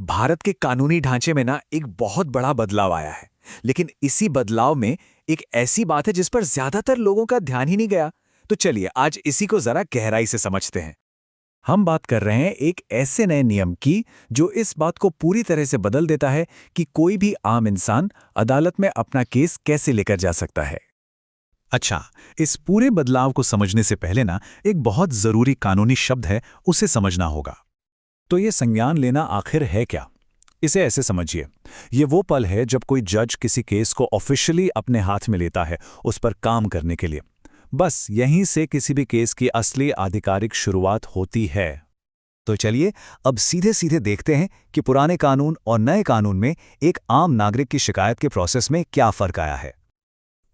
भारत के कानूनी ढांचे में ना एक बहुत बड़ा बदलाव आया है। लेकिन इसी बदलाव में एक ऐसी बात है जिस पर ज्यादातर लोगों का ध्यान ही नहीं गया। तो चलिए आज इसी को जरा गहराई से समझते हैं। हम बात कर रहे हैं एक ऐसे नए नियम की जो इस बात को पूरी तरह से बदल देता है कि कोई भी आम इंसान अदालत में अपना केस कैसे लेकर जा सकता है। अच्छा, इस पूरे बदलाव को समझने से पहले ना एक बहुत जरूरी कानूनी शब्द है, उसे समझना होगा। तो ये संज्ञान लेना आखिर है क्या? इसे ऐसे समझिए, ये वो पल है जब कोई जज किसी केस को ऑफिशियली अपने हाथ में लेता है उस पर काम करने के लिए। बस यहीं से किसी भी केस की असली आधिकारिक शुरुआत होती है। तो चलिए अब सीधे सीधे देखते हैं कि पुराने कानून और नए कानून में एक आम नागरिक की शिकायत के प्रोसेस में क्या फर्क आया है।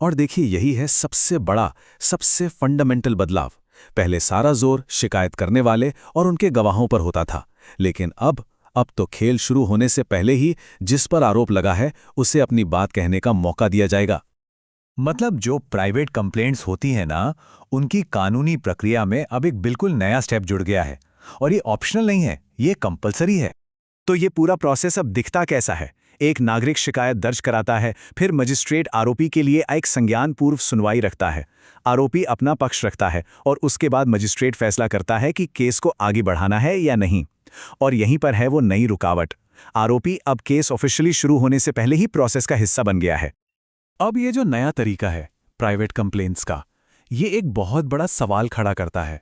और देखिए, यही है सबसे बड़ा, सबसे फंडामेंटल बदलाव। पहले सारा जोर शिकायत करने वाले और उनके गवाहों पर होता था, लेकिन अब तो खेल शुरू होने से पहले ही जिस पर आरोप लगा है उसे अपनी बात कहने का मौका दिया जाएगा। मतलब जो प्राइवेट कंप्लेंट्स होती हैं ना, उनकी कानूनी प्रक्रिया में अब एक बिल्कुल नया स्टेप जुड़ गया है। और ये ऑप्शनल नहीं है, ये कंपलसरी है। तो ये पूरा प्रोसेस अब दिखता कैसा है? एक नागरिक शिकायत दर्ज कराता है, फिर मजिस्ट्रेट आरोपी के लिए एक संज्ञान पूर्व सुनवाई रखता है। आरोपी अपना पक्ष रखता है और उसके बाद मजिस्ट्रेट फैसला करता है कि केस को आगे बढ़ाना है या नहीं। और यहीं पर है वो नई रुकावट। आरोपी अब केस ऑफिशियली शुरू होने से पहले ही प्रोसेस का हिस्सा बन गया है। अब ये जो नया तरीका है प्राइवेट कंप्लेंट्स का, ये एक बहुत बड़ा सवाल खड़ा करता है।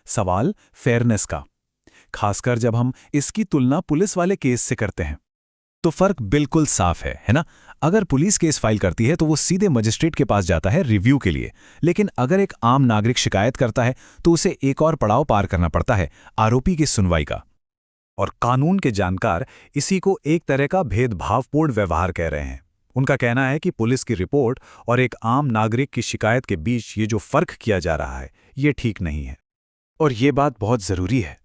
सवाल फेयरनेस का, खासकर जब हम इसकी तुलना पुलिस वाले केस से करते हैं। तो फर्क बिल्कुल साफ है ना? अगर पुलिस केस फाइल करती है तो वो सीधे मजिस्ट्रेट के पास जाता है रिव्यू के लिए, लेकिन अगर एक आम नागरिक शिकायत करता है तो उसे एक और पड़ाव पार करना पड़ता है, आरोपी की सुनवाई का। और कानून के जानकार इसी को एक तरह का भेदभावपूर्ण व्यवहार कह रहे हैं। उनका कहना है कि पुलिस की रिपोर्ट और एक आम नागरिक की शिकायत के बीच ये जो फर्क किया जा रहा है, ये ठीक नहीं है। और ये बात बहुत जरूरी है।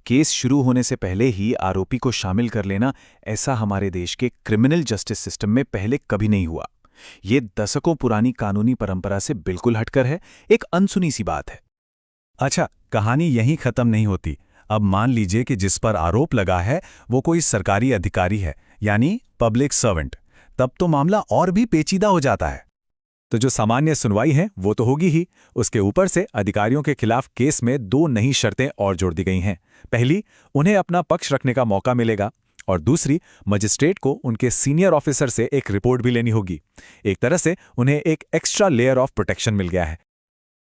केस शुरू होने से पहले ही आरोपी को शामिल कर लेना, ऐसा हमारे देश के क्रिमिनल जस्टिस सिस्टम में पहले कभी नहीं हुआ। ये दशकों पुरानी कानूनी परंपरा से बिल्कुल हटकर है, एक अनसुनी सी बात है। अच्छा, कहानी यहीं खत्म नहीं होती। अब मान लीजिए कि जिस पर आरोप लगा है वो कोई सरकारी अधिकारी है, यानी पब्लिक सर्वेंट। तब तो मामला और भी पेचीदा हो जाता है। तो जो सामान्य सुनवाई है वो तो होगी ही, उसके ऊपर से अधिकारियों के खिलाफ केस में दो नई शर्तें और जोड़ दी गई हैं। पहली, उन्हें अपना पक्ष रखने का मौका मिलेगा, और दूसरी, मजिस्ट्रेट को उनके सीनियर ऑफिसर से एक रिपोर्ट भी लेनी होगी। एक तरह से उन्हें एक एक्स्ट्रा लेयर ऑफ प्रोटेक्शन मिल गया है।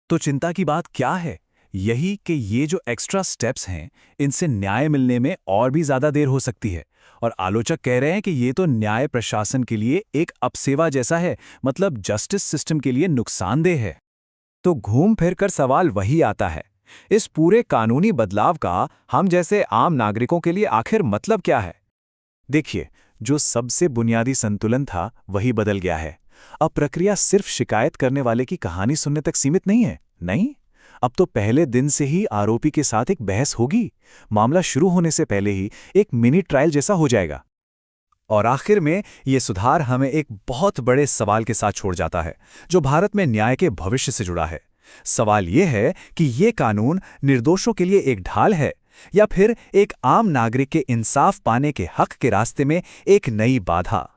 तो चिंता की बात क्या है? यही कि ये जो एक्स्ट्रा स्टेप्स हैं, इनसे न्याय मिलने में और भी ज्यादा देर हो सकती है। और आलोचक कह रहे हैं कि ये तो न्याय प्रशासन के लिए एक अपसेवा जैसा है, मतलब जस्टिस सिस्टम के लिए नुकसानदेह है। तो घूम फिर कर सवाल वही आता है, इस पूरे कानूनी बदलाव का हम जैसे आम नागरिकों के लिए आखिर मतलब क्या है? देखिए, जो सबसे बुनियादी संतुलन था वही बदल गया है। अब प्रक्रिया सिर्फ शिकायत करने वाले की कहानी सुनने तक सीमित नहीं है। नहीं, अब तो पहले दिन से ही आरोपी के साथ एक बहस होगी। मामला शुरू होने से पहले ही एक मिनी ट्रायल जैसा हो जाएगा। और आखिर में ये सुधार हमें एक बहुत बड़े सवाल के साथ छोड़ जाता है, जो भारत में न्याय के भविष्य से जुड़ा है। सवाल ये है कि ये कानून निर्दोषों के लिए एक ढाल है या फिर एक आम नागरिक के इंसाफ पाने के हक के रास्ते में एक नई बाधा।